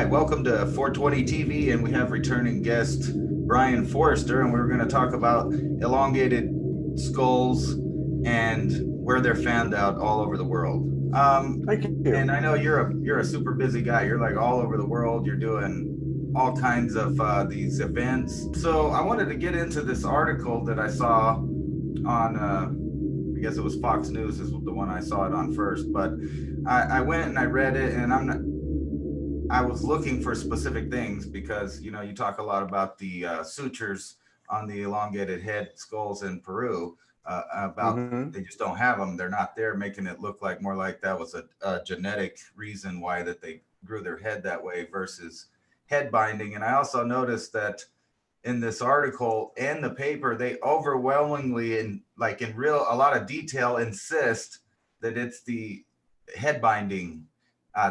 right, welcome to 420 TV, and we have returning guest Brian Forrester, and we're going to talk about elongated skulls and where they're found out all over the world. Thank you. And I know you're a super busy guy. You're like all over the world. You're doing all kinds of these events. So I wanted to get into this article that I saw on I guess it was Fox News is the one I saw it on first, but I went and I read it, and I was looking for specific things because you talk a lot about the sutures on the elongated head skulls in Peru, about Hmm. they just don't have them. They're not there, making it look like more like that was a genetic reason why that they grew their head that way versus head binding. And I also noticed that in this article and the paper, they overwhelmingly in real a lot of detail insist that it's the head binding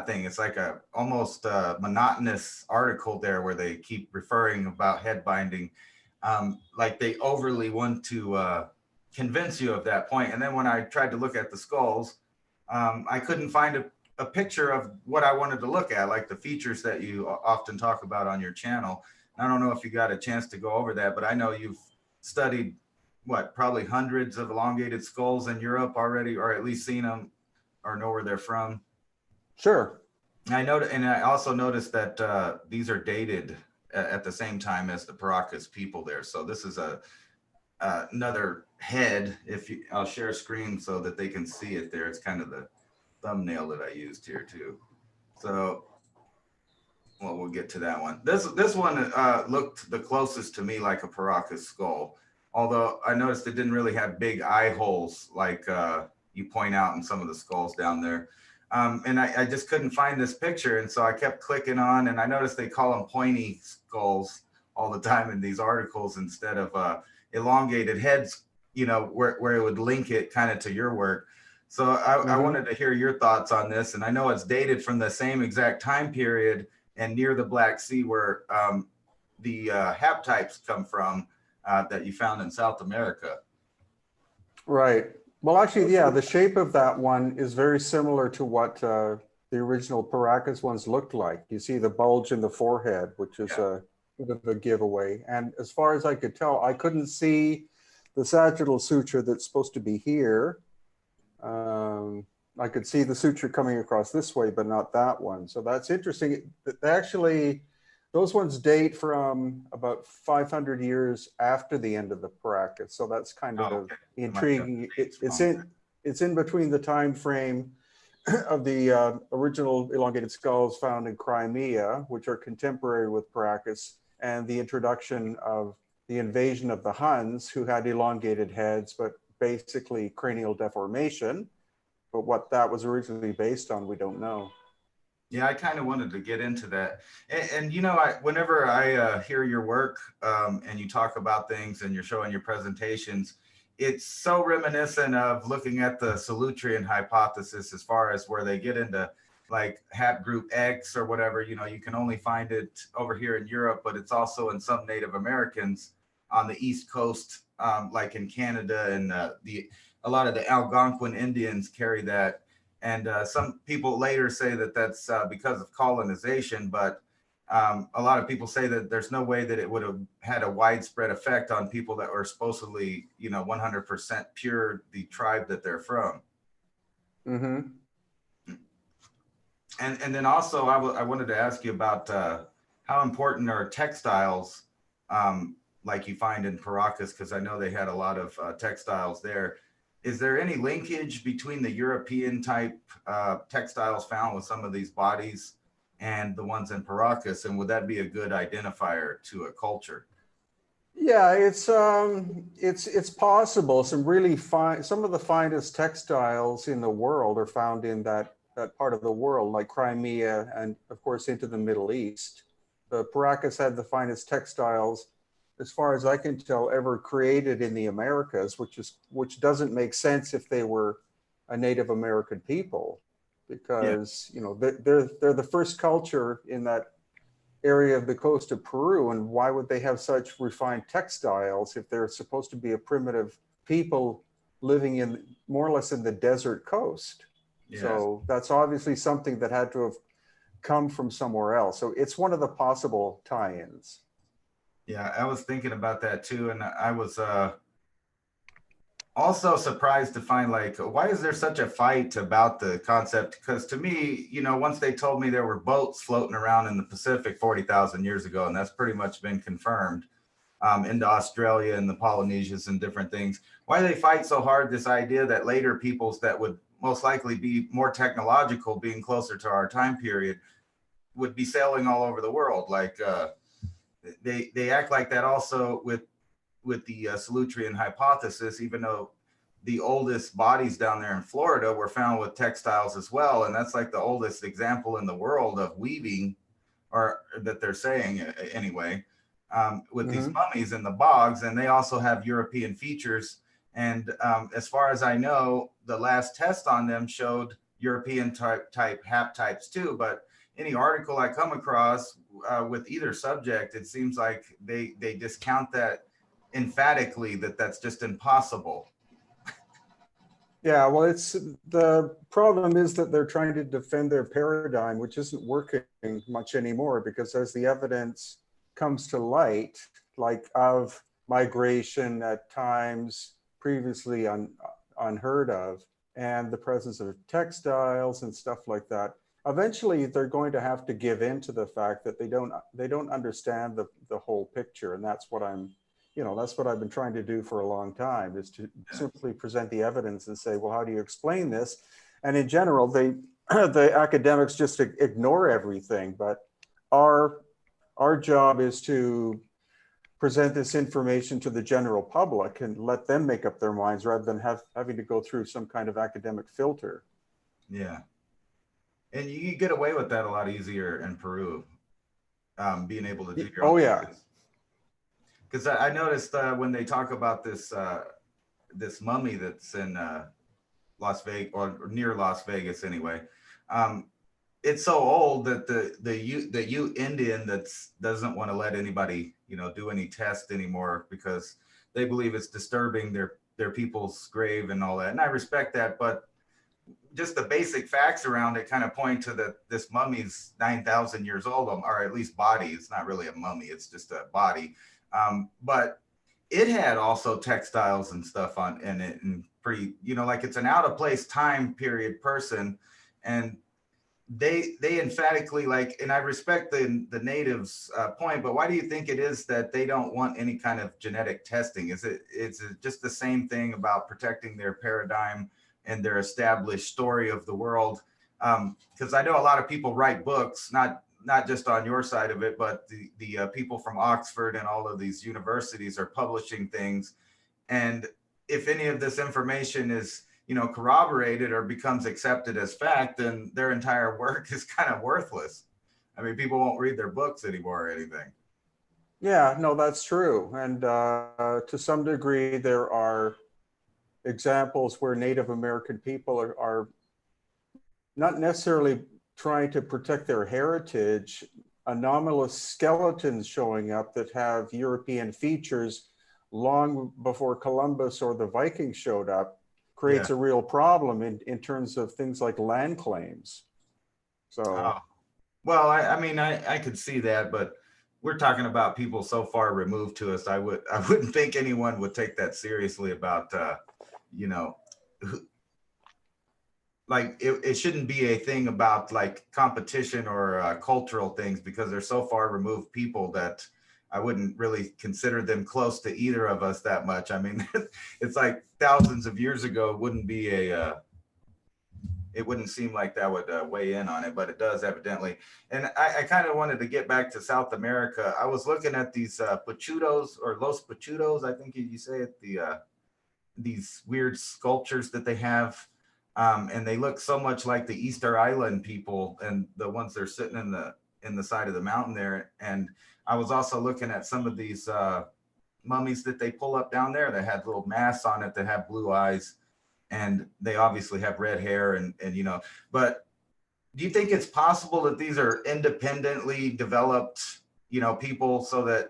thing. It's like a almost monotonous article there where they keep referring about head binding, like they overly want to convince you of that point. And then when I tried to look at the skulls, I couldn't find a picture of what I wanted to look at, like the features that you often talk about on your channel. I don't know if you got a chance to go over that, but I know you've studied what, probably hundreds of elongated skulls in Europe already, or at least seen them or know where they're from. Sure. I know, and I also noticed that these are dated at the same time as the Paracas people there. So this is a another head. If you, I'll share a screen so that they can see it there. It's kind of the thumbnail that I used here too. So, well, we'll get to that one. This one looked the closest to me like a Paracas skull, although I noticed it didn't really have big eye holes like you point out in some of the skulls down there. And I just couldn't find this picture, and so I kept clicking on, and I noticed they call them pointy skulls all the time in these articles instead of elongated heads. Where it would link it kind of to your work. So I Hmm. wanted to hear your thoughts on this, and I know it's dated from the same exact time period and near the Black Sea where the haptypes come from that you found in South America. Right. Well, actually, yeah, the shape of that one is very similar to what the original Paracas ones looked like. You see the bulge in the forehead, which is Yeah. a bit of a giveaway. And as far as I could tell, I couldn't see the sagittal suture that's supposed to be here. Um, I could see the suture coming across this way, but not that one. So that's interesting. Actually, those ones date from about 500 years after the end of the Paracas. So that's kind Oh, of okay. It might have intriguing. dates wrong. It's in between the time frame of the original elongated skulls found in Crimea, which are contemporary with Paracas, and the introduction of the invasion of the Huns, who had elongated heads, but basically cranial deformation. But what that was originally based on, we don't know. Yeah, I kind of wanted to get into that. And whenever I hear your work and you talk about things and you're showing your presentations, it's so reminiscent of looking at the Solutrean hypothesis as far as where they get into like hap group X or whatever. You can only find it over here in Europe, but it's also in some Native Americans on the East Coast, like in Canada, and the a lot of the Algonquin Indians carry that. And some people later say that that's because of colonization, but a lot of people say that there's no way that it would have had a widespread effect on people that were supposedly, 100% pure, the tribe that they're from. Mm-hmm. And then also, I wanted to ask you about how important are textiles, like you find in Paracas, because I know they had a lot of textiles there. Is there any linkage between the European type textiles found with some of these bodies and the ones in Paracas? And would that be a good identifier to a culture? Yeah, it's possible. Some of the finest textiles in the world are found in that part of the world, like Crimea and of course into the Middle East. The Paracas had the finest textiles, as far as I can tell, ever created in the Americas, which doesn't make sense if they were a Native American people, Yeah. because they're the first culture in that area of the coast of Peru, and why would they have such refined textiles if they're supposed to be a primitive people living in more or less in the desert coast? Yes. So that's obviously something that had to have come from somewhere else. So it's one of the possible tie-ins. Yeah, I was thinking about that too, and I was also surprised to find, like, why is there such a fight about the concept? Because to me, once they told me there were boats floating around in the Pacific 40,000 years ago, and that's pretty much been confirmed, into Australia and the Polynesias and different things. Why do they fight so hard this idea that later peoples that would most likely be more technological, being closer to our time period, would be sailing all over the world? Like, they act like that also with the Salutrian hypothesis, even though the oldest bodies down there in Florida were found with textiles as well. And that's like the oldest example in the world of weaving, or that they're saying anyway, with these mummies in the bogs. And they also have European features. And as far as I know, the last test on them showed European type haptypes too. But any article I come across with either subject, it seems like they discount that emphatically, that that's just impossible. Yeah, well, the problem is that they're trying to defend their paradigm, which isn't working much anymore, because as the evidence comes to light, like of migration at times previously unheard of, and the presence of textiles and stuff like that, eventually they're going to have to give in to the fact that they don't understand the whole picture. And that's what that's what I've been trying to do for a long time, is to simply present the evidence and say, well, how do you explain this? And in general, the academics just ignore everything. But our job is to present this information to the general public and let them make up their minds, rather than having to go through some kind of academic filter. Yeah. And you get away with that a lot easier in Peru, being able to do your own. Oh, yeah. Because I noticed when they talk about this this mummy that's in Las Vegas, or near Las Vegas anyway, it's so old that the Ute Indian doesn't want to let anybody do any test anymore, because they believe it's disturbing their people's grave and all that. And I respect that, but just the basic facts around it kind of point to that this mummy's 9,000 years old, or at least body. It's not really a mummy, it's just a body. But it had also textiles and stuff in it, and pretty, like, it's an out of place time period person. And they emphatically, like, and I respect the natives point, but why do you think it is that they don't want any kind of genetic testing? Is it just the same thing about protecting their paradigm and their established story of the world? Because I know a lot of people write books, not just on your side of it, but the people from Oxford and all of these universities are publishing things. And if any of this information is, corroborated or becomes accepted as fact, then their entire work is kind of worthless. I mean, people won't read their books anymore or anything. Yeah, no, that's true. And to some degree, there are examples where Native American people are not necessarily trying to protect their heritage. Anomalous skeletons showing up that have European features long before Columbus or the Vikings showed up creates a real problem in terms of things like land claims. So, well, I mean, I could see that, but we're talking about people so far removed to us. I wouldn't think anyone would take that seriously about, like, it shouldn't be a thing about, like, competition or cultural things, because they're so far removed people that I wouldn't really consider them close to either of us that much. I mean, it's like thousands of years ago, it wouldn't be it wouldn't seem like that would weigh in on it, but it does evidently. And I kind of wanted to get back to South America. I was looking at these pachudos, or Los Pachudos, I think you say it, these weird sculptures that they have. And they look so much like the Easter Island people, and the ones that are sitting in the side of the mountain there. And I was also looking at some of these mummies that they pull up down there that had little masks on it that have blue eyes, and they obviously have red hair, and but do you think it's possible that these are independently developed, people, so that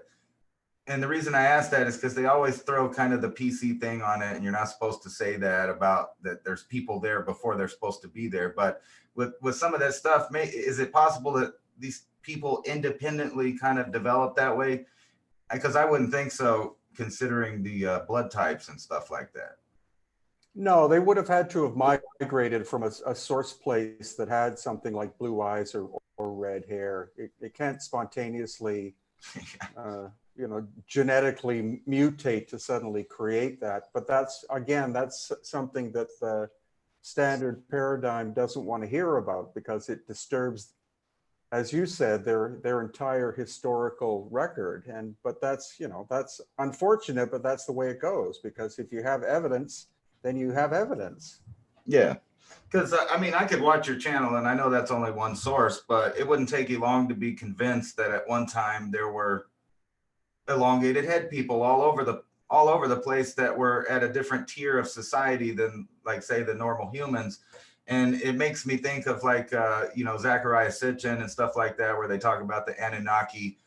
And the reason I ask that is because they always throw kind of the PC thing on it, and you're not supposed to say that about that there's people there before they're supposed to be there. But with some of that stuff, is it possible that these people independently kind of develop that way? Because I wouldn't think so, considering the blood types and stuff like that. No, they would have had to have migrated from a source place that had something like blue eyes or red hair. It can't spontaneously, genetically mutate to suddenly create that. But that's, again, that's something that the standard paradigm doesn't want to hear about, because it disturbs, as you said, their entire historical record. But that's, that's unfortunate, but that's the way it goes, because if you have evidence, then you have evidence. Yeah. Because I mean, I could watch your channel, and I know that's only one source, but it wouldn't take you long to be convinced that at one time there were elongated head people all over the place that were at a different tier of society than, like, say, the normal humans. And it makes me think of, like, Zachariah Sitchin and stuff like that, where they talk about the Anunnaki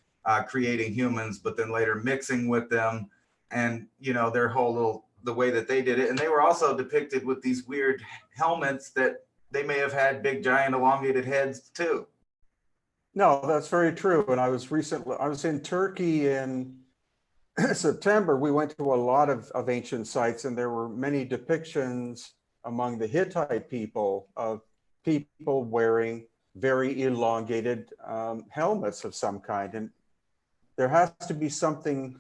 creating humans, but then later mixing with them, and their whole little, the way that they did it. And they were also depicted with these weird helmets that they may have had big, giant, elongated heads too. No, that's very true. And I was in Turkey in September. We went to a lot of ancient sites, and there were many depictions among the Hittite people of people wearing very elongated helmets of some kind. And there has to be something,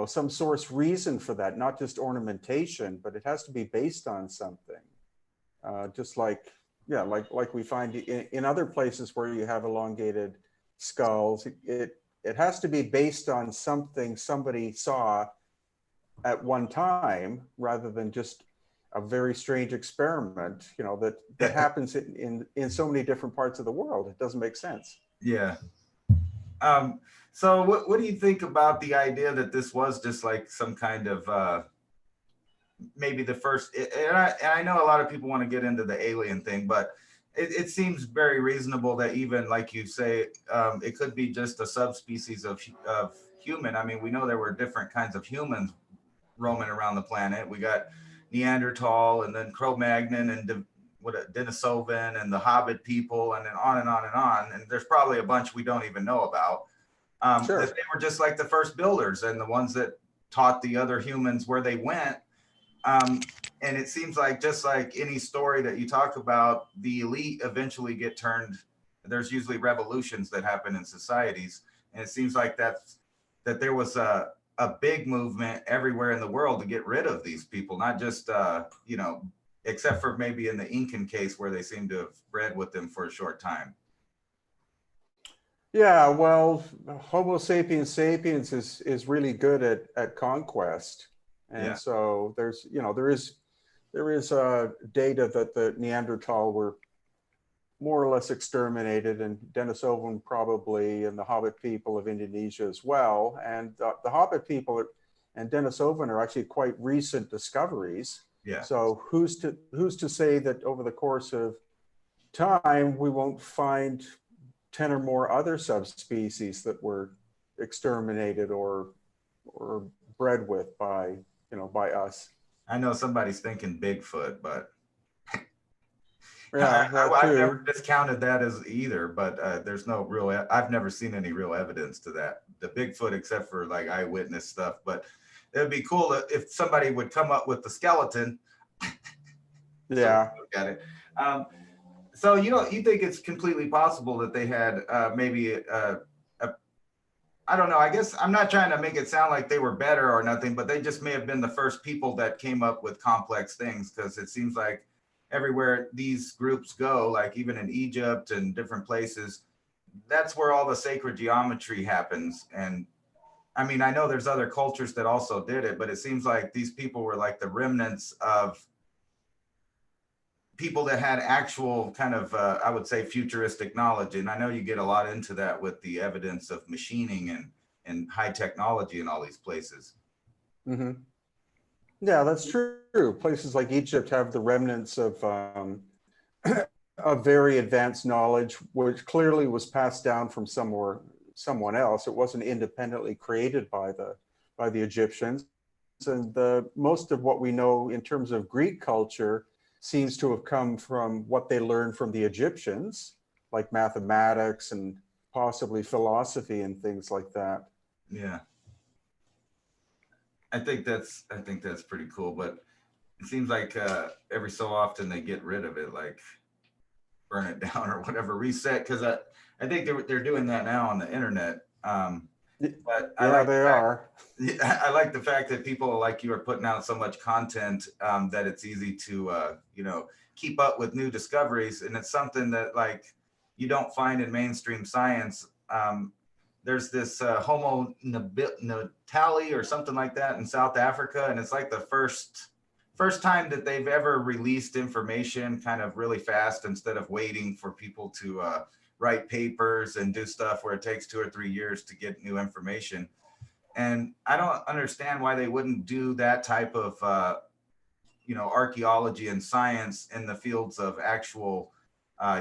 some source reason for that, not just ornamentation, but it has to be based on something. Just like, like we find in other places where you have elongated skulls, it has to be based on something somebody saw at one time, rather than just a very strange experiment, that happens in so many different parts of the world. It doesn't make sense. Yeah. So what do you think about the idea that this was just like some kind of maybe the first, and I know a lot of people want to get into the alien thing, but it seems very reasonable that, even like you say, it could be just a subspecies of human. I mean, we know there were different kinds of humans roaming around the planet. We got Neanderthal, and then Cro-Magnon, and Denisovan, and the Hobbit people, and then on and on and on. And there's probably a bunch we don't even know about. Sure. That they were just like the first builders, and the ones that taught the other humans where they went. And it seems like, just like any story that you talk about, the elite eventually get turned. There's usually revolutions that happen in societies, and it seems like that there was a big movement everywhere in the world to get rid of these people, not just except for maybe in the Incan case, where they seem to have bred with them for a short time. Yeah, well, Homo sapiens sapiens is really good at conquest. And so there is data that the Neanderthal were more or less exterminated, and Denisovan probably, and the Hobbit people of Indonesia as well. And the Hobbit people and Denisovan are actually quite recent discoveries. Yeah. So who's to say that over the course of time we won't find 10 or more other subspecies that were exterminated or bred with by us. I know somebody's thinking Bigfoot, but yeah, I've never discounted that as either, but there's no real, I've never seen any real evidence to that, the Bigfoot, except for like eyewitness stuff. But it would be cool if somebody would come up with the skeleton. Yeah. So look at it. So you think it's completely possible that they had maybe I don't know, I guess I'm not trying to make it sound like they were better or nothing, but they just may have been the first people that came up with complex things, because it seems like everywhere these groups go, like even in Egypt and different places, that's where all the sacred geometry happens. And I mean, I know there's other cultures that also did it, but it seems like these people were like the remnants of people that had actual kind of, I would say, futuristic knowledge. And I know you get a lot into that with the evidence of machining and high technology in all these places. Mm-hmm. Yeah, that's true. Places like Egypt have the remnants of a very advanced knowledge, which clearly was passed down from somewhere someone else. It wasn't independently created by the Egyptians. And most of what we know in terms of Greek culture seems to have come from what they learned from the Egyptians, like mathematics and possibly philosophy and things like that. Yeah. I think that's pretty cool, but it seems like every so often they get rid of it, like burn it down or whatever, reset. Because I think they're doing that now on the internet. But Yeah, they are. I like the fact that people like you are putting out so much content that it's easy to keep up with new discoveries, and it's something that like you don't find in mainstream science. There's this Homo natali or something like that in South Africa, and it's like the first time that they've ever released information kind of really fast instead of waiting for people to write papers and do stuff where it takes 2 or 3 years to get new information. And I don't understand why they wouldn't do that type of archaeology and science in the fields of actual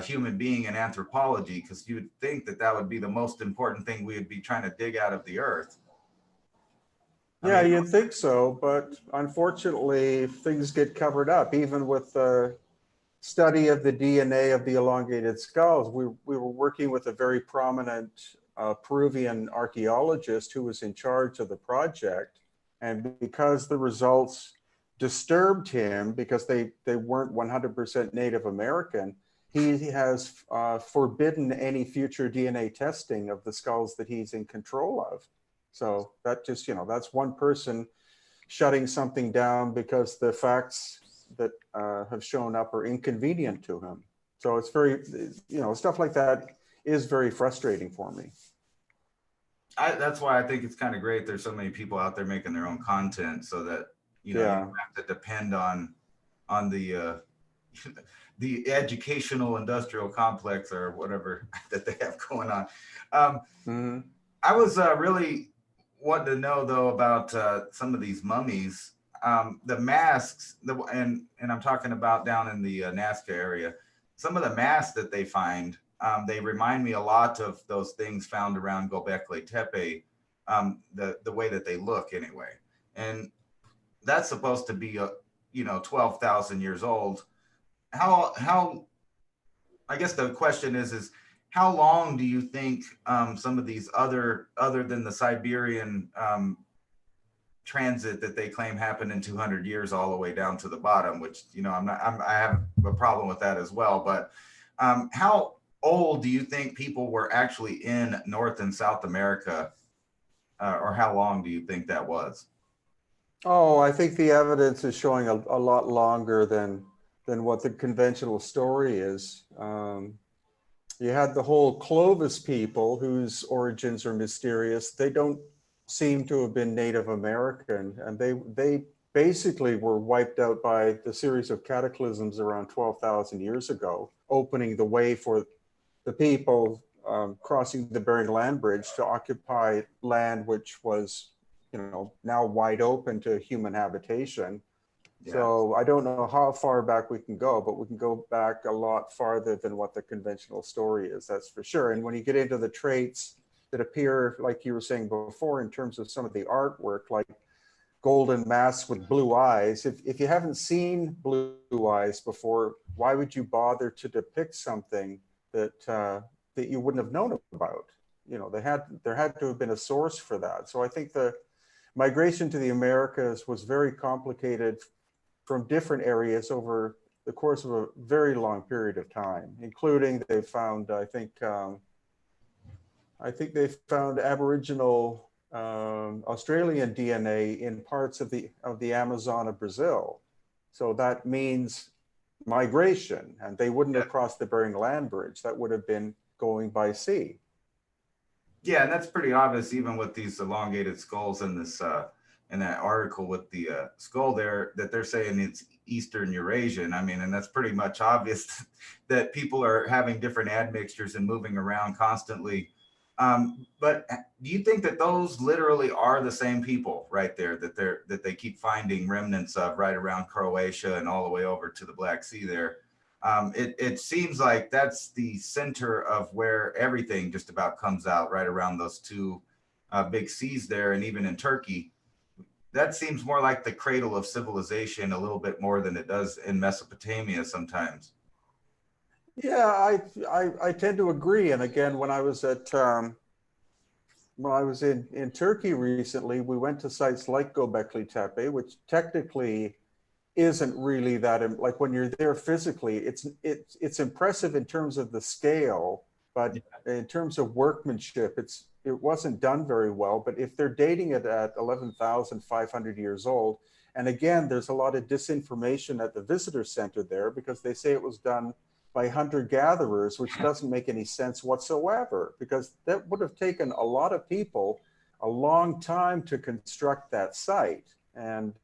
human being and anthropology, because you would think that would be the most important thing we would be trying to dig out of the earth. Yeah, you'd think so, but unfortunately, things get covered up. Even with the study of the DNA of the elongated skulls, we were working with a very prominent Peruvian archaeologist who was in charge of the project. And because the results disturbed him, because they weren't 100% Native American, he has forbidden any future DNA testing of the skulls that he's in control of. So that just, that's one person shutting something down because the facts that have shown up are inconvenient to him. So it's very, stuff like that is very frustrating for me. That's why I think it's kind of great there's so many people out there making their own content, so that you don't have to depend on the the educational industrial complex or whatever that they have going on. I was really wanting to know though about some of these mummies, the masks, and I'm talking about down in the Nazca area. Some of the masks that they find, they remind me a lot of those things found around Göbekli Tepe, the way that they look anyway. And that's supposed to be 12,000 years old. How I guess the question is how long do you think some of these other than the Siberian transit that they claim happened in 200 years all the way down to the bottom, which I have a problem with that as well, but how old do you think people were actually in North and South America, or how long do you think that was? Oh, I think the evidence is showing a lot longer than what the conventional story is. You had the whole Clovis people whose origins are mysterious. They don't seem to have been Native American, and they basically were wiped out by the series of cataclysms around 12,000 years ago, opening the way for the people crossing the Bering Land Bridge to occupy land which was, now wide open to human habitation. Yeah. So I don't know how far back we can go, but we can go back a lot farther than what the conventional story is, that's for sure. And when you get into the traits that appear, like you were saying before, in terms of some of the artwork, like golden masks with blue eyes, if you haven't seen blue eyes before, why would you bother to depict something that you wouldn't have known about? There had to have been a source for that. So I think the migration to the Americas was very complicated from different areas over the course of a very long period of time, including they found, I think they found Aboriginal Australian DNA in parts of the Amazon of Brazil. So that means migration, and they wouldn't have crossed the Bering Land Bridge. That would have been going by sea. Yeah, and that's pretty obvious even with these elongated skulls in this in that article with the skull there, that they're saying it's Eastern Eurasian. I mean, and that's pretty much obvious that people are having different admixtures and moving around constantly. But do you think that those literally are the same people right there that they keep finding remnants of right around Croatia and all the way over to the Black Sea there? it seems like that's the center of where everything just about comes out, right around those two big seas there. And even in Turkey, that seems more like the cradle of civilization a little bit more than it does in Mesopotamia sometimes. Yeah, I tend to agree. And again, when I was in Turkey recently, we went to sites like Göbekli Tepe, which technically isn't really that like when you're there physically, it's impressive in terms of the scale, but in terms of workmanship, it wasn't done very well. But if they're dating it at 11,500 years old, and again, there's a lot of disinformation at the visitor center there because they say it was done by hunter-gatherers, which doesn't make any sense whatsoever, because that would have taken a lot of people a long time to construct that site. And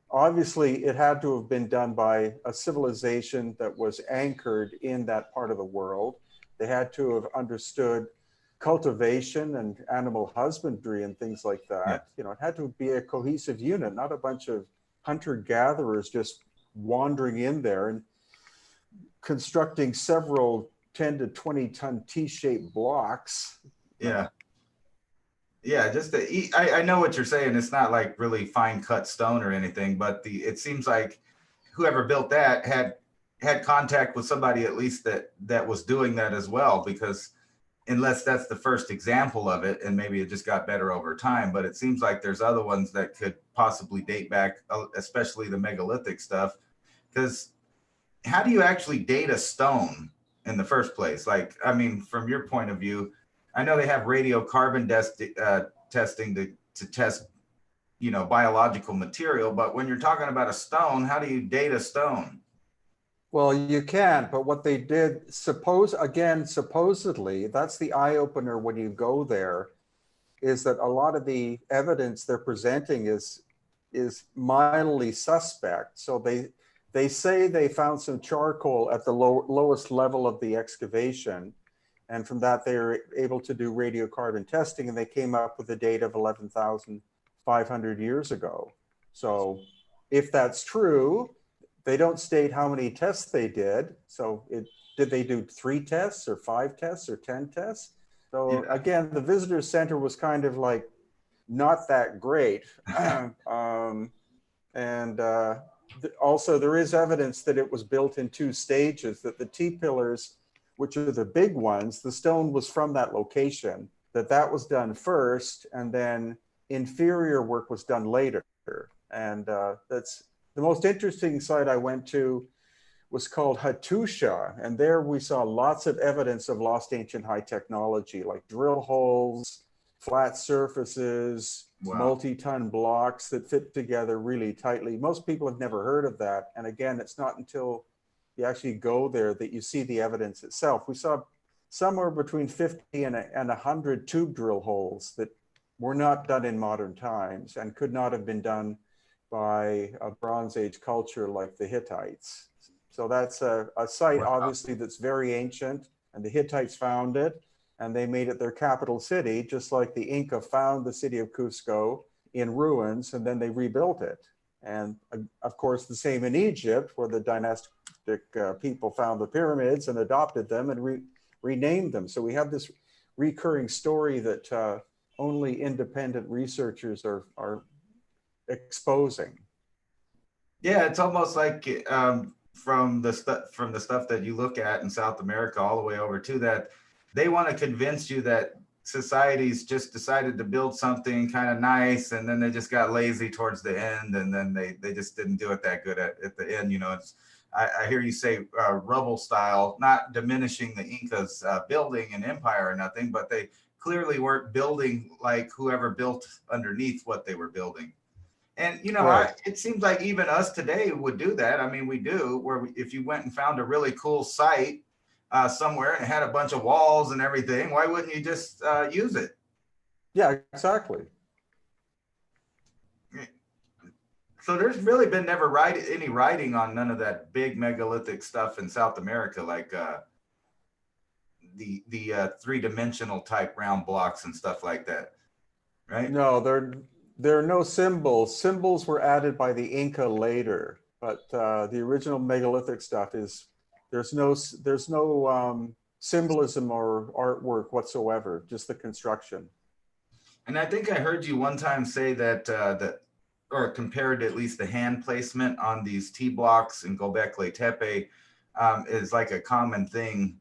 obviously, it had to have been done by a civilization that was anchored in that part of the world. They had to have understood cultivation and animal husbandry and things like that. Yeah. You know, it had to be a cohesive unit, not a bunch of hunter-gatherers just wandering in there and constructing several 10 to 20 ton T-shaped blocks. Yeah. Yeah, just I know what you're saying. It's not like really fine cut stone or anything, but it seems like whoever built that had contact with somebody at least that was doing that as well, because unless that's the first example of it, and maybe it just got better over time, but it seems like there's other ones that could possibly date back, especially the megalithic stuff, because how do you actually date a stone in the first place? Like, I mean, from your point of view, I know they have radiocarbon testing to test, biological material, but when you're talking about a stone, how do you date a stone? Well, you can, but what they did, supposedly, that's the eye opener when you go there, is that a lot of the evidence they're presenting is mildly suspect. So they say they found some charcoal at the lowest level of the excavation. And from that, they were able to do radiocarbon testing, and they came up with a date of 11,500 years ago. So if that's true, they don't state how many tests they did. So did they do 3 tests or 5 tests or 10 tests? So again, the visitor center was kind of like not that great. Also, there is evidence that it was built in 2 stages, that the T-pillars, which are the big ones, the stone was from that location, that was done first, and then inferior work was done later. And that's the most interesting site I went to was called Hattusha. And there we saw lots of evidence of lost ancient high technology, like drill holes, flat surfaces, Wow. multi-ton blocks that fit together really tightly. Most people have never heard of that. And again, it's not until you actually go there that you see the evidence itself. We saw somewhere between 50 and 100 tube drill holes that were not done in modern times and could not have been done by a Bronze Age culture like the Hittites. So that's a site, obviously, that's very ancient, and the Hittites found it, and they made it their capital city, just like the Inca found the city of Cusco in ruins, and then they rebuilt it. And of course, the same in Egypt, where the dynastic people found the pyramids and adopted them and renamed them. So we have this recurring story that only independent researchers are exposing. Yeah, it's almost like from the stuff that you look at in South America all the way over to that, they want to convince you that societies just decided to build something kind of nice, and then they just got lazy towards the end, and then they just didn't do it that good at the end. I hear you say rubble style, not diminishing the Incas' building and empire or nothing, but they clearly weren't building like whoever built underneath what they were building. And, Right. it seems like even us today would do that. I mean, we do, if you went and found a really cool site somewhere and it had a bunch of walls and everything, why wouldn't you just use it? Yeah, exactly. So there's really been never any writing on none of that big megalithic stuff in South America, like the 3-dimensional type round blocks and stuff like that, right? No, there are no symbols. Symbols were added by the Inca later. But the original megalithic stuff is there's no symbolism or artwork whatsoever, just the construction. And I think I heard you one time say that or compared at least the hand placement on these T blocks in Göbekli Tepe is like a common thing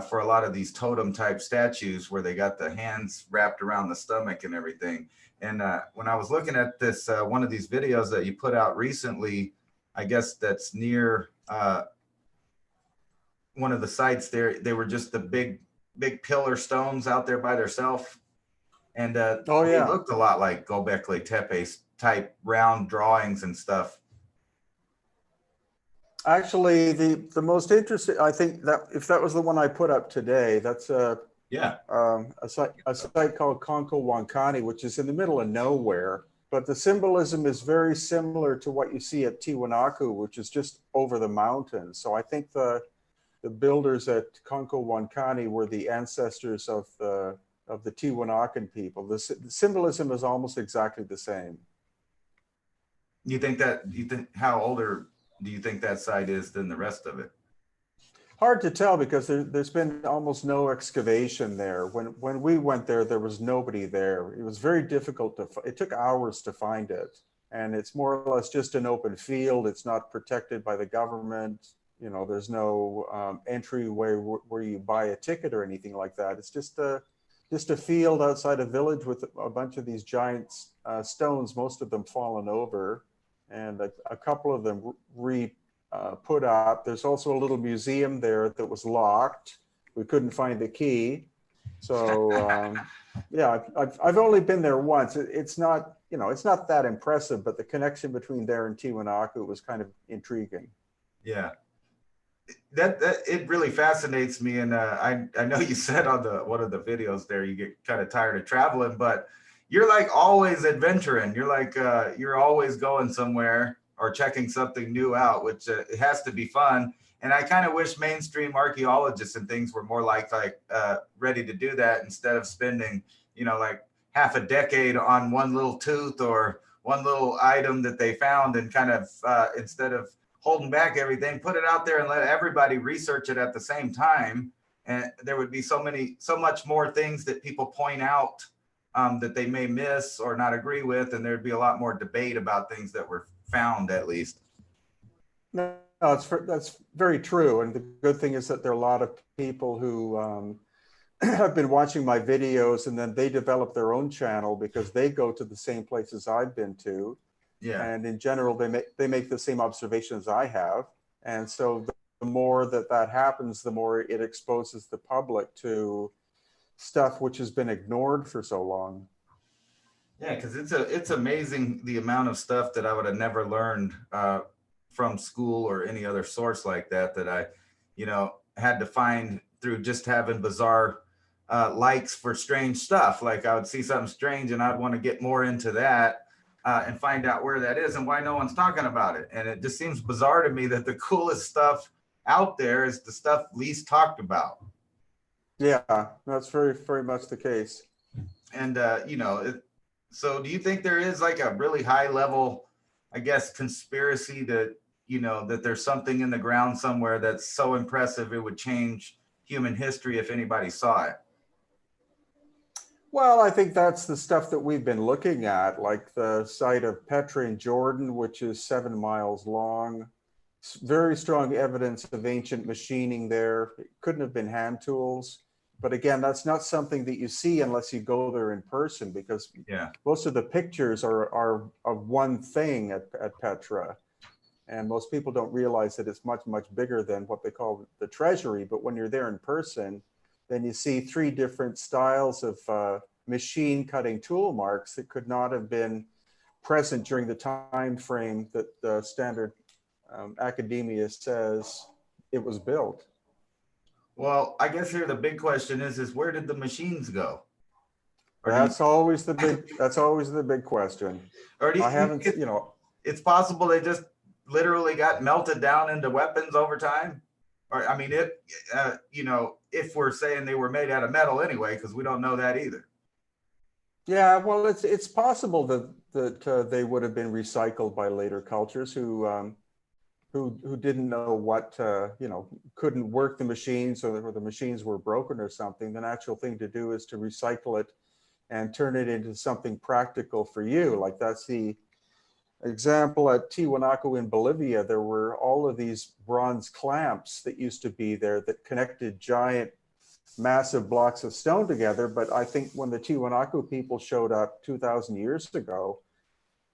for a lot of these totem type statues where they got the hands wrapped around the stomach and everything. And when I was looking at this, one of these videos that you put out recently, I guess that's near one of the sites there, they were just the big pillar stones out there by themselves. And Oh they yeah. looked a lot like Göbekli Tepe type round drawings and stuff. Actually, the most interesting, I think that if that was the one I put up today, that's Yeah. a site called Konko, which is in the middle of nowhere. But the symbolism is very similar to what you see at Tiwanaku, which is just over the mountains. So I think the builders at Konko were the ancestors of the Tiwanakan people. The symbolism is almost exactly the same. You think how older do you think that site is than the rest of it? Hard to tell because there's been almost no excavation there. When we went there, there was nobody there. It was very difficult it took hours to find it. And it's more or less just an open field. It's not protected by the government. You know, there's no entryway where you buy a ticket or anything like that. It's just a field outside a village with a bunch of these giant stones, most of them fallen over, and a couple of them put up. There's also a little museum there that was locked. We couldn't find the key. So yeah, I've only been there once. It's not, you know, it's not that impressive, but the connection between there and Tiwanaku was kind of intriguing. Yeah. That it really fascinates me, and I know you said on one of the videos there you get kind of tired of traveling, but you're like always adventuring. You're like you're always going somewhere or checking something new out, which it has to be fun. And I kind of wish mainstream archaeologists and things were more like ready to do that instead of spending, you know, like half a decade on one little tooth or one little item that they found, and kind of instead of holding back everything, put it out there and let everybody research it at the same time. And there would be so much more things that people point out that they may miss or not agree with. And there'd be a lot more debate about things that were found, at least. No, that's very true. And the good thing is that there are a lot of people who have been watching my videos, and then they develop their own channel because they go to the same places I've been to. Yeah. And in general, they make the same observations I have. And so the more that happens, the more it exposes the public to stuff which has been ignored for so long. Yeah, because it's amazing the amount of stuff that I would have never learned from school or any other source like that I, you know, had to find through just having bizarre likes for strange stuff. Like I would see something strange and I'd want to get more into that. And find out where that is and why no one's talking about it. And it just seems bizarre to me that the coolest stuff out there is the stuff least talked about. Yeah, that's very, very much the case. And, you know, so do you think there is like a really high level, I guess, conspiracy that, you know, that there's something in the ground somewhere that's so impressive it would change human history if anybody saw it? Well, I think that's the stuff that we've been looking at, like the site of Petra in Jordan, which is 7 miles long. Very strong evidence of ancient machining there. It couldn't have been hand tools. But again, that's not something that you see unless you go there in person, because most of the pictures are of one thing at Petra. And most people don't realize that it's much, much bigger than what they call the treasury. But when you're there in person, then you see 3 different styles of machine cutting tool marks that could not have been present during the time frame that the standard academia says it was built. Well, I guess here the big question is where did the machines go? That's always the big question. Or do you I haven't, you know, it's possible they just literally got melted down into weapons over time? Or, I mean, you know, if we're saying they were made out of metal anyway, because we don't know that either. Yeah, well, it's possible that they would have been recycled by later cultures who who didn't know what, you know, couldn't work the machines, or the machines were broken or something. The natural thing to do is to recycle it and turn it into something practical for you. Like that's the example at Tiwanaku in Bolivia. There were all of these bronze clamps that used to be there that connected giant, massive blocks of stone together. But I think when the Tiwanaku people showed up 2,000 years ago,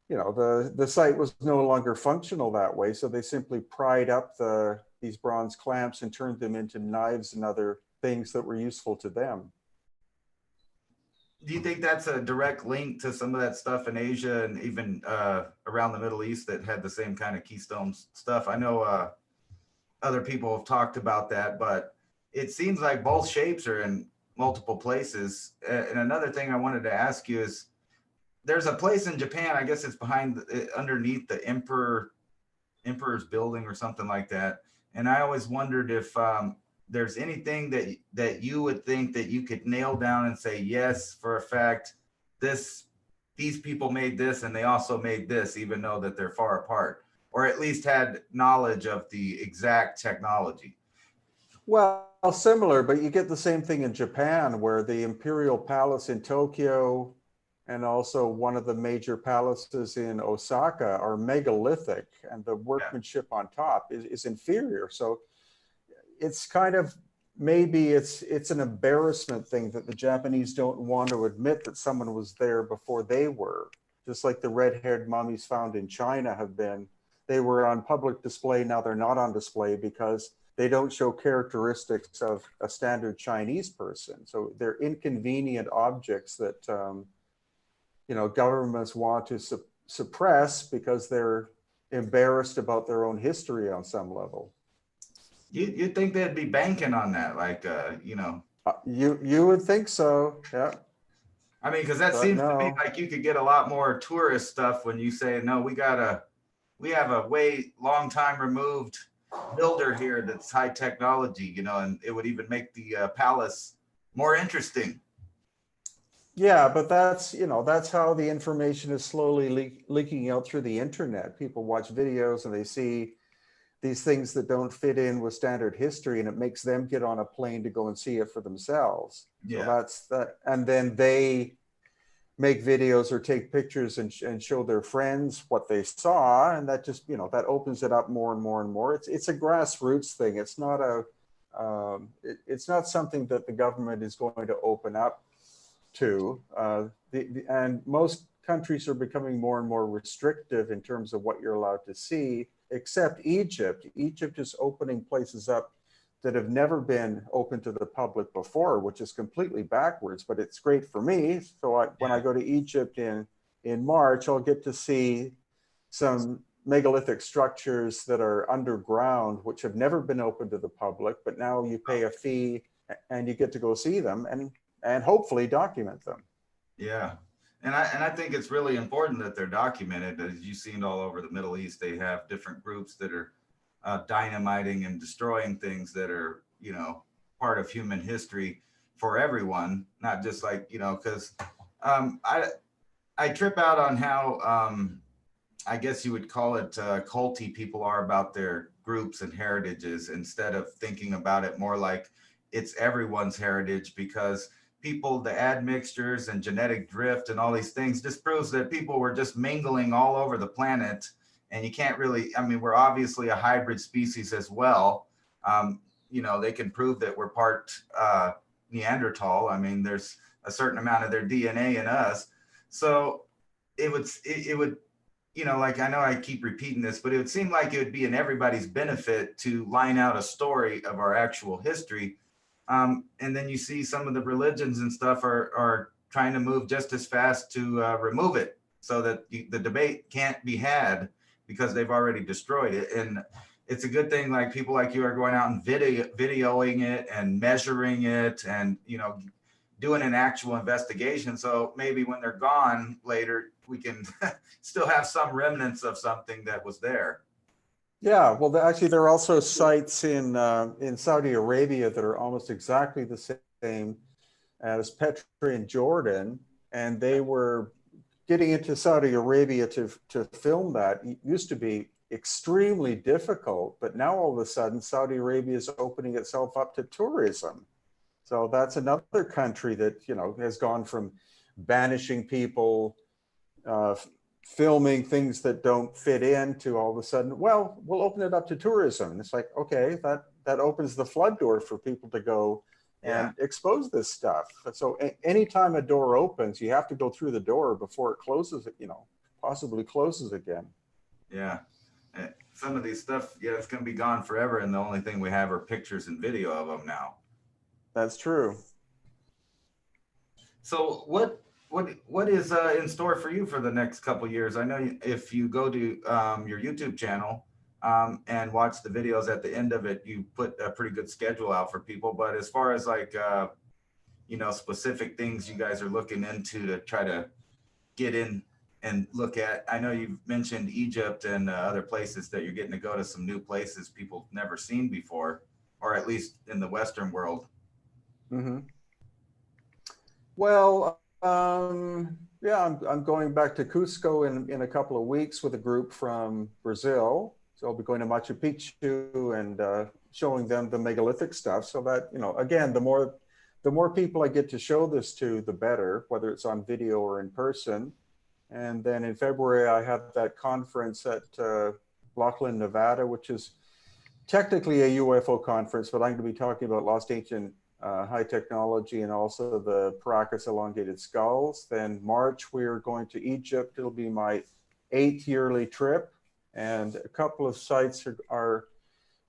you know, the site was no longer functional that way. So they simply pried up these bronze clamps and turned them into knives and other things that were useful to them. Do you think that's a direct link to some of that stuff in Asia and even around the Middle East that had the same kind of keystone stuff? I know other people have talked about that, but it seems like both shapes are in multiple places. And another thing I wanted to ask you is, there's a place in Japan, I guess it's behind, underneath the emperor's building or something like that. And I always wondered if there's anything that you would think that you could nail down and say, yes, for a fact, these people made this and they also made this, even though that they're far apart, or at least had knowledge of the exact technology. Well, similar, but you get the same thing in Japan, where the imperial palace in Tokyo and also one of the major palaces in Osaka are megalithic, and the workmanship on top is inferior. So it's kind of, maybe it's an embarrassment thing that the Japanese don't want to admit that someone was there before they were. Just like the red-haired mummies found in China have been, they were on public display, now they're not on display because they don't show characteristics of a standard Chinese person. So they're inconvenient objects that you know, governments want to suppress because they're embarrassed about their own history on some level. You'd think they'd be banking on that, like, you know. You would think so, yeah. I mean, because that But seems to me no. like you could get a lot more tourist stuff when you say, no, we have a way long time removed builder here that's high technology, you know, and it would even make the palace more interesting. Yeah, but that's, you know, that's how the information is slowly leaking out through the internet. People watch videos and they see these things that don't fit in with standard history, and it makes them get on a plane to go and see it for themselves. Yeah. So that's that. And then they make videos or take pictures and show their friends what they saw. And that just, you know, that opens it up more and more and more. It's a grassroots thing. It's not it's not something that the government is going to open up to. And most countries are becoming more and more restrictive in terms of what you're allowed to see, except Egypt. Egypt is opening places up that have never been open to the public before, which is completely backwards, but it's great for me. So when I go to Egypt in March, I'll get to see some megalithic structures that are underground, which have never been open to the public, but now you pay a fee and you get to go see them and hopefully document them. Yeah. And I think it's really important that they're documented. As you've seen all over the Middle East, they have different groups that are dynamiting and destroying things that are, you know, part of human history for everyone, not just like, you know, because I trip out on how I guess you would call it culty people are about their groups and heritages, instead of thinking about it more like it's everyone's heritage, because the admixtures and genetic drift and all these things just proves that people were just mingling all over the planet. And you can't really, I mean, we're obviously a hybrid species as well. You know, they can prove that we're part Neanderthal. I mean, there's a certain amount of their DNA in us. So it would, you know, like, I know I keep repeating this, but it would seem like it would be in everybody's benefit to line out a story of our actual history. And then you see some of the religions and stuff are trying to move just as fast to remove it, so that the debate can't be had because they've already destroyed it. And it's a good thing, like, people like you are going out and videoing it and measuring it and, you know, doing an actual investigation. So maybe when they're gone later, we can still have some remnants of something that was there. Yeah, well, actually, there are also sites in Saudi Arabia that are almost exactly the same as Petra in Jordan, and they were getting into Saudi Arabia to film that. It used to be extremely difficult. But now all of a sudden, Saudi Arabia is opening itself up to tourism. So that's another country that, you know, has gone from banishing people, filming things that don't fit in, to all of a sudden, well, we'll open it up to tourism. And it's like, okay, that opens the flood door for people to go and expose this stuff. So anytime a door opens, you have to go through the door before it closes, you know, possibly closes again. Yeah. Some of these stuff, yeah, it's going to be gone forever. And the only thing we have are pictures and video of them now. That's true. So what is in store for you for the next couple of years? I know if you go to your YouTube channel and watch the videos at the end of it, you put a pretty good schedule out for people. But as far as like, you know, specific things you guys are looking into to try to get in and look at, I know you've mentioned Egypt and other places that you're getting to go to some new places people never seen before, or at least in the Western world. Mm-hmm. Well, yeah, I'm going back to Cusco in a couple of weeks with a group from Brazil. So I'll be going to Machu Picchu and showing them the megalithic stuff. So that, you know, again, the more people I get to show this to, the better, whether it's on video or in person. And then in February, I have that conference at Lachlan, Nevada, which is technically a UFO conference, but I'm going to be talking about lost ancient high technology and also the Paracas elongated skulls. Then March, we're going to Egypt. It'll be my 8th yearly trip. And a couple of sites are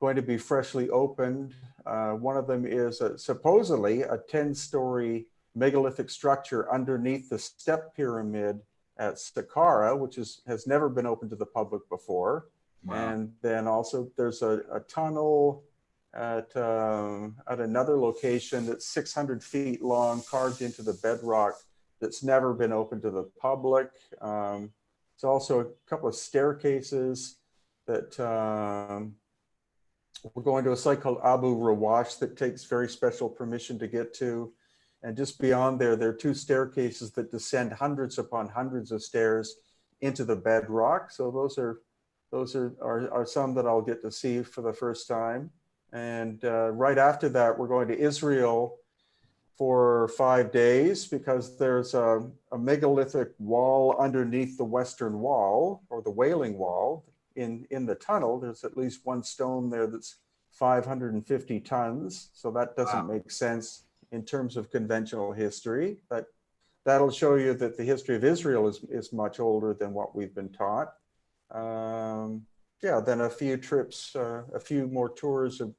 going to be freshly opened. One of them is supposedly a 10-story megalithic structure underneath the step pyramid at Saqqara, which has never been open to the public before. Wow. And then also there's a tunnel at another location that's 600 feet long, carved into the bedrock, that's never been open to the public. There's also a couple of staircases that we're going to a site called Abu Rawash that takes very special permission to get to. And just beyond there, there are 2 staircases that descend hundreds upon hundreds of stairs into the bedrock. So those are some that I'll get to see for the first time. And right after that, we're going to Israel for 5 days, because there's a megalithic wall underneath the Western Wall, or the Wailing Wall. In the tunnel, there's at least one stone there that's 550 tons. So that doesn't make sense in terms of conventional history, but that'll show you that the history of Israel is much older than what we've been taught. Yeah, then a few trips, a few more tours of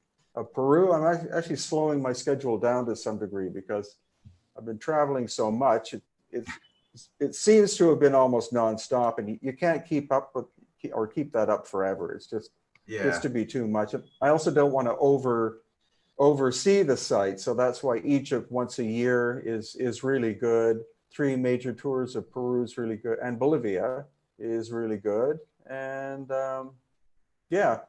Peru. I'm actually slowing my schedule down to some degree because I've been traveling so much. It seems to have been almost nonstop, and you can't keep up with or keep that up forever. It's just gets to be too much. I also don't want to oversee the site, so that's why Egypt once a year is really good. 3 major tours of Peru is really good, and Bolivia is really good. And yeah,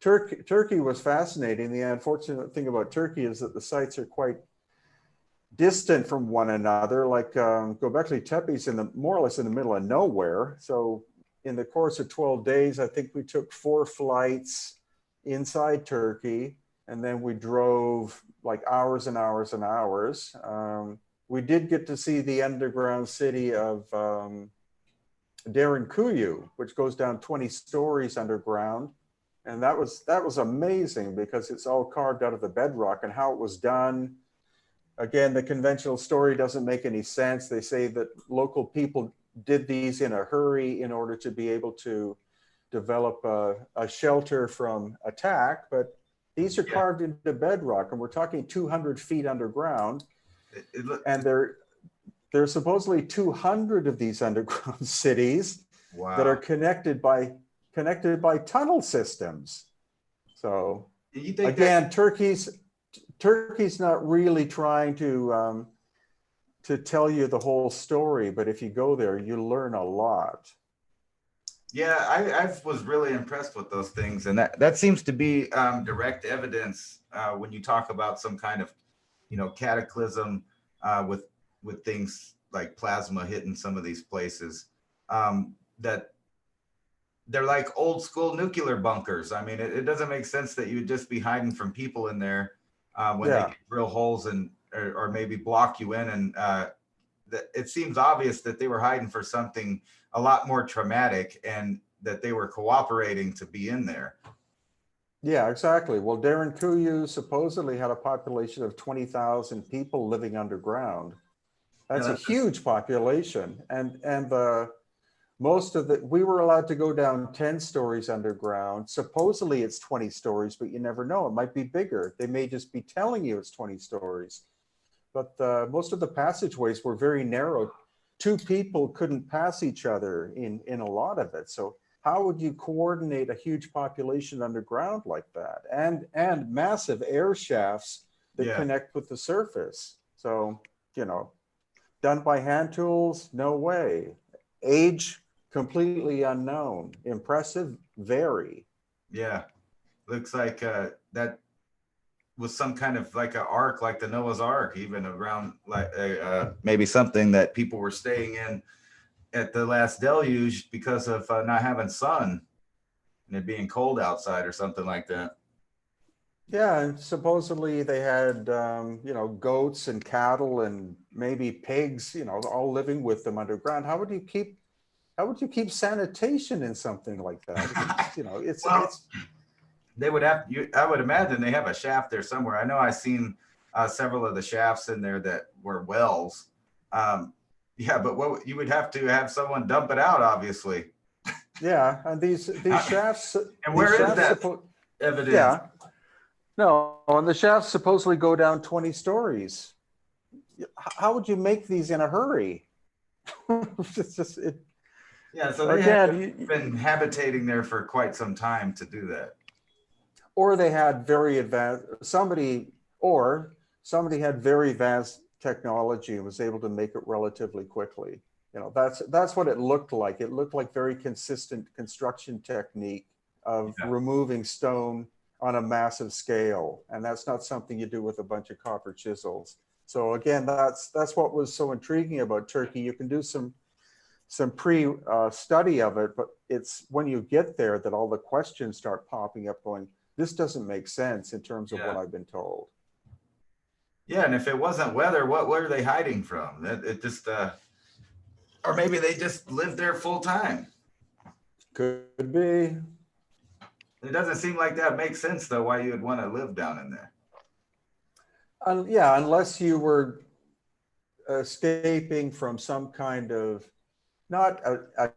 Turkey was fascinating. The unfortunate thing about Turkey is that the sites are quite distant from one another. Like Göbekli Tepe is more or less in the middle of nowhere. So in the course of 12 days, I think we took 4 flights inside Turkey, and then we drove like hours and hours and hours. We did get to see the underground city of Derinkuyu, which goes down 20 stories underground. And that was amazing because it's all carved out of the bedrock, and how it was done. Again, the conventional story doesn't make any sense. They say that local people did these in a hurry in order to be able to develop a shelter from attack, but these are carved into bedrock, and we're talking 200 feet underground. And there's supposedly 200 of these underground cities that are connected by tunnel systems. So again, Turkey's not really trying to tell you the whole story, but if you go there, you learn a lot. Yeah, I was really impressed with those things, and that seems to be direct evidence when you talk about some kind of, cataclysm with things like plasma hitting some of these places. That they're like old school nuclear bunkers. I mean, it doesn't make sense that you would just be hiding from people in there when they Yeah. drill holes and or maybe block you in. And it seems obvious that they were hiding for something a lot more traumatic, and that they were cooperating to be in there. Yeah, exactly. Well, Darren Kuyu supposedly had a population of 20,000 people living underground. Yeah, That's a that's just, huge population. And the most of the, we were allowed to go down 10 stories underground. Supposedly it's 20 stories, but you never know. It might be bigger. They may just be telling you it's 20 stories. But most of the passageways were very narrow. Two people couldn't pass each other in a lot of it. So how would you coordinate a huge population underground like that? And massive air shafts that yeah. connect with the surface. So, you know, done by hand tools? No way. Age? Completely unknown. Impressive? Very. Yeah. Looks like that was some kind of like an ark, like the Noah's Ark, even around like maybe something that people were staying in at the last deluge because of not having sun and it being cold outside or something like that. Yeah, and supposedly they had, you know, goats and cattle and maybe pigs, you know, all living with them underground. How would you keep sanitation in something like that? It's, you know, Well, it's, they would have you. I would imagine they have a shaft there somewhere. I know I've seen several of the shafts in there that were wells. Um, yeah, but what you would have to have someone dump it out, obviously. yeah, and And these where is shafts, that evidence? yeah, no, and the shafts supposedly go down 20 stories. How would you make these in a hurry? It's just, it, Yeah, so they had again, been habitating there for quite some time to do that. or they had very advanced, somebody had very advanced technology and was able to make it relatively quickly. You know, that's what it looked like. It looked like very consistent construction technique of Yeah. removing stone on a massive scale. And that's not something you do with a bunch of copper chisels. So again, that's what was so intriguing about Turkey. You can do some pre study of it, but it's when you get there that all the questions start popping up going, this doesn't make sense in terms of what Yeah. I've been told. Yeah, and if it wasn't weather, what were they hiding from? It just or maybe they just lived there full time. Could be. It doesn't seem like that makes sense though, why you would want to live down in there. Yeah, unless you were escaping from some kind of, not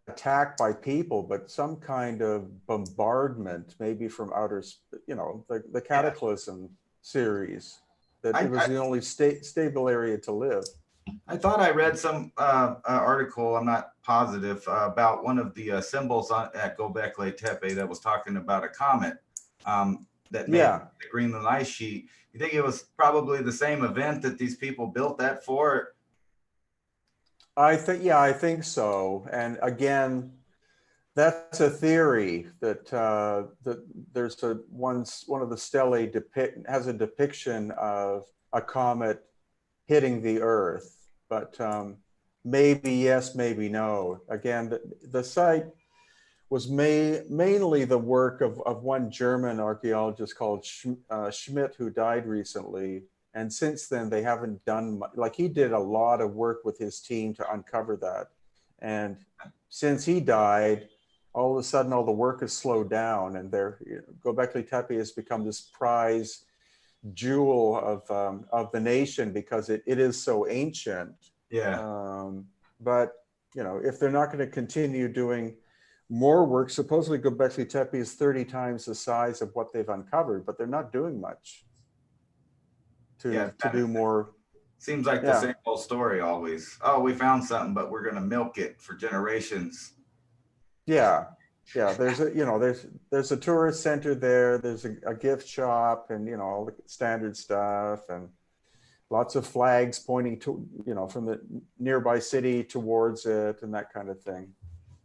attack by people, but some kind of bombardment, maybe from outer, you know, the Yeah. Cataclysm series, that it I, was the only stable area to live. I thought I read some article, I'm not positive, about one of the symbols at Göbekli Tepe that was talking about a comet that made Yeah, the Greenland ice sheet. You think it was probably the same event that these people built that for? yeah, I think so. And again, that's a theory that there's one of the stelae has a depiction of a comet hitting the Earth, but maybe yes, maybe no. Again, the site was mainly the work of one German archaeologist called Schmidt, who died recently. And since then, they haven't done much. Like, he did a lot of work with his team to uncover that. And since he died, all of a sudden, all the work has slowed down. And Göbekli Tepe has become this prize jewel of the nation because it is so ancient. Yeah. But, you know, if they're not going to continue doing more work, supposedly Göbekli Tepe is 30 times the size of what they've uncovered, but they're not doing much Yeah. to do more. Seems like the Yeah, same old story always. Oh, we found something, but we're going to milk it for generations. yeah, yeah. There's a, you know, there's a tourist center there. There's a gift shop, and, you know, all the standard stuff, and lots of flags pointing to, you know, from the nearby city towards it, and that kind of thing.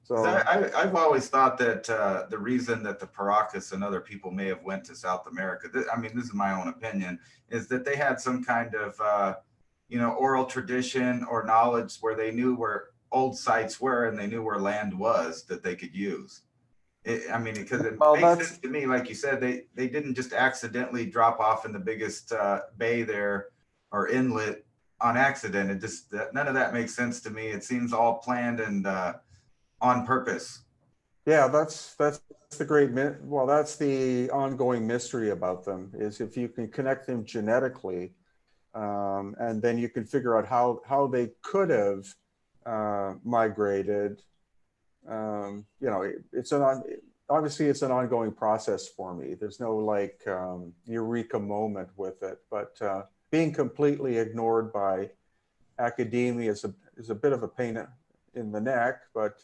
'Cause So I've always thought that the reason that the Paracas and other people may have went to South America, I mean, this is my own opinion, is that they had some kind of, oral tradition or knowledge where they knew where old sites were and they knew where land was that they could use. I mean, because it Well, makes sense to me, like you said, they didn't just accidentally drop off in the biggest bay there or inlet on accident. It just none of that makes sense to me. It seems all planned and on purpose. yeah, that's the well, that's the ongoing mystery about them, is if you can connect them genetically, and then you can figure out how they could have migrated. You know, obviously it's an ongoing process for me. There's no like eureka moment with it, but being completely ignored by academia is a bit of a pain in the neck. But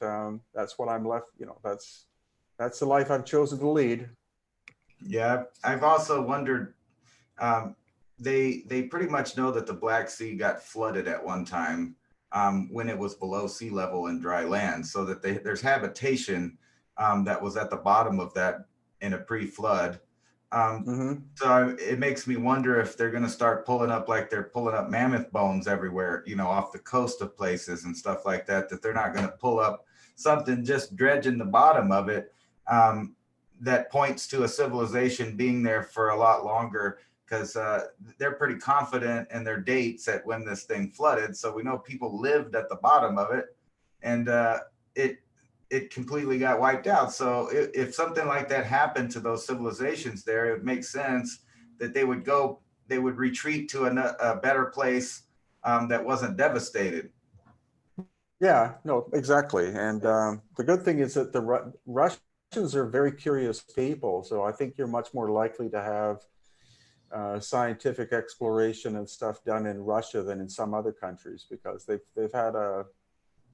that's what I'm left. You know, that's the life I've chosen to lead. Yeah, I've also wondered. Um, they pretty much know that the Black Sea got flooded at one time when it was below sea level in dry land, so that there's habitation that was at the bottom of that in a pre-flood. Um, Mm-hmm. it makes me wonder if they're going to start pulling up like they're pulling up mammoth bones everywhere, you know, off the coast of places and stuff like that. That they're not going to pull up something just dredging the bottom of it that points to a civilization being there for a lot longer because they're pretty confident in their dates at when this thing flooded. So we know people lived at the bottom of it, and it completely got wiped out. So if something like that happened to those civilizations there, it would make sense that they would retreat to a better place that wasn't devastated. Yeah, no, exactly. And the good thing is that the Russians are very curious people, so I think you're much more likely to have scientific exploration and stuff done in Russia than in some other countries, because they've had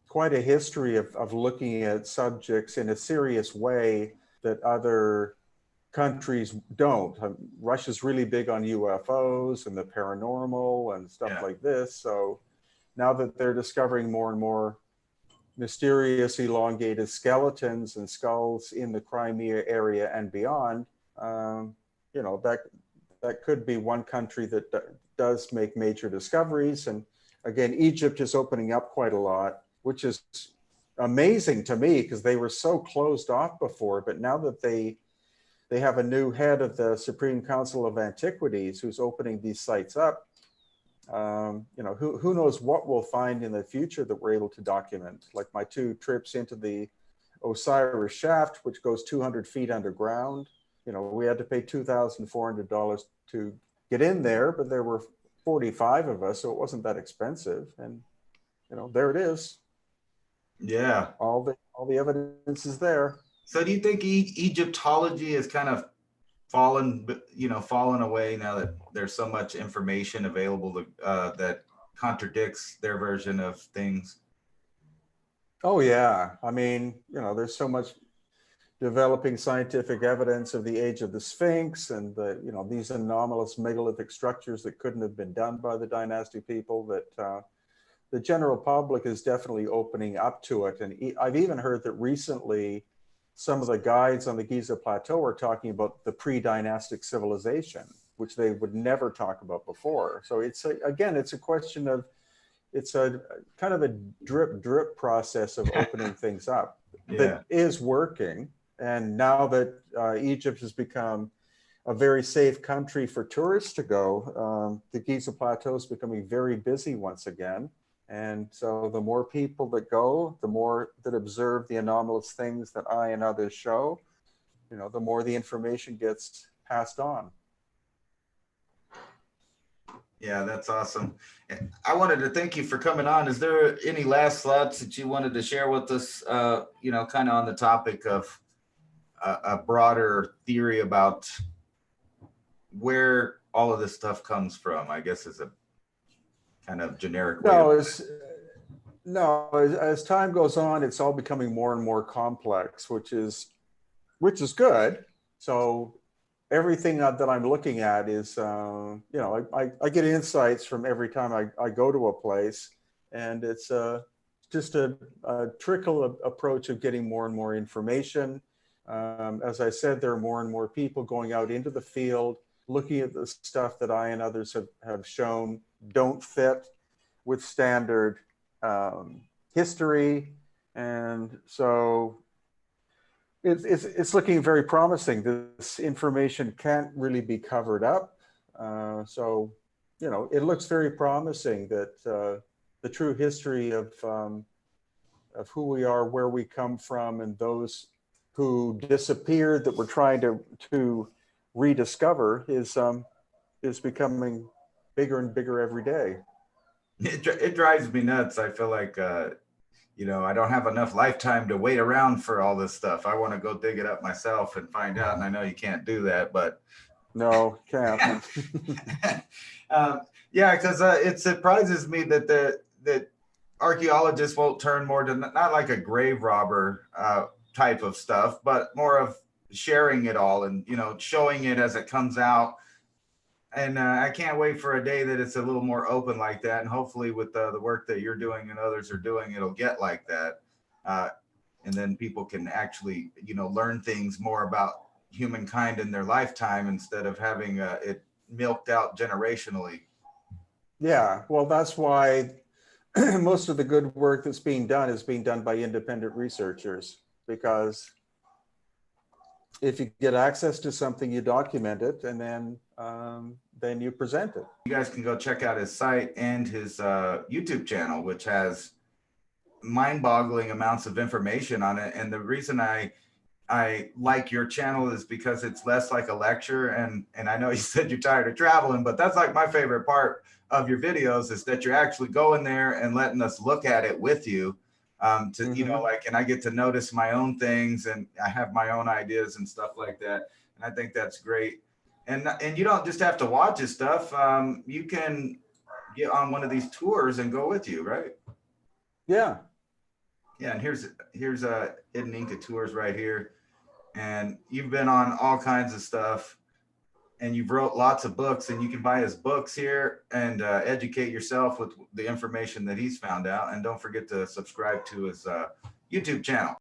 quite a history of looking at subjects in a serious way that other countries don't. Russia's really big on UFOs and the paranormal and stuff Yeah. like this. So now that they're discovering more and more mysterious elongated skeletons and skulls in the Crimea area and beyond, you know, that could be one country that does make major discoveries. And again, Egypt is opening up quite a lot, which is amazing to me because they were so closed off before. But now that they have a new head of the Supreme Council of Antiquities who's opening these sites up, you know, who knows what we'll find in the future that we're able to document. Like my 2 trips into the Osiris shaft, which goes 200 feet underground. You know, we had to pay $2,400 to get in there, but there were 45 of us, so it wasn't that expensive. And you know, there it is. Yeah. All the evidence is there. So do you think Egyptology has kind of fallen away now that there's so much information available that contradicts their version of things? Oh yeah, I mean, you know, there's so much developing scientific evidence of the age of the Sphinx and you know, these anomalous megalithic structures that couldn't have been done by the dynasty people, that the general public is definitely opening up to it. And I've even heard that recently some of the guides on the Giza Plateau are talking about the pre-dynastic civilization, which they would never talk about before. So again, it's a question of, it's a kind of a drip process of opening things up that is working. And now that Egypt has become a very safe country for tourists to go, the Giza Plateau is becoming very busy once again. And so the more people that go, the more that observe the anomalous things that I and others show, you know, the more the information gets passed on. Yeah, that's awesome. I wanted to thank you for coming on. Is there any last thoughts that you wanted to share with us, you know, kind of on the topic of a broader theory about where all of this stuff comes from, I guess is a kind of generic way as time goes on, it's all becoming more and more complex, which is good. So everything that I'm looking at is, you know, I get insights from every time I go to a place, and it's just a trickle approach of getting more and more information. As I said, there are more and more people going out into the field, looking at the stuff that I and others have shown don't fit with standard history. And so, It's looking very promising. This information can't really be covered up. So, you know, it looks very promising that the true history of who we are, where we come from, and those who disappeared that we're trying to rediscover is becoming bigger and bigger every day. It drives me nuts. I feel like, you know, I don't have enough lifetime to wait around for all this stuff. I want to go dig it up myself and find out. And I know you can't do that, but No, can't. yeah, because it surprises me that that archaeologists won't turn more to not like a grave robber type of stuff, but more of sharing it all and, you know, showing it as it comes out. And I can't wait for a day that it's a little more open like that. And hopefully with the work that you're doing and others are doing, it'll get like that. And then people can actually, you know, learn things more about humankind in their lifetime instead of having it milked out generationally. Yeah, well, that's why most of the good work that's being done is being done by independent researchers, because if you get access to something, you document it, and then you present it. You guys can go check out his site and his YouTube channel, which has mind-boggling amounts of information on it. And the reason I like your channel is because it's less like a lecture. And I know you said you're tired of traveling, but that's like my favorite part of your videos is that you're actually going there and letting us look at it with you. You know, like, and I get to notice my own things and I have my own ideas and stuff like that. And I think that's great. And you don't just have to watch his stuff. You can get on one of these tours and go with you, right? Yeah. Yeah, and here's Hidden Inca tours right here. And you've been on all kinds of stuff and you've wrote lots of books, and you can buy his books here and educate yourself with the information that he's found out. And don't forget to subscribe to his YouTube channel.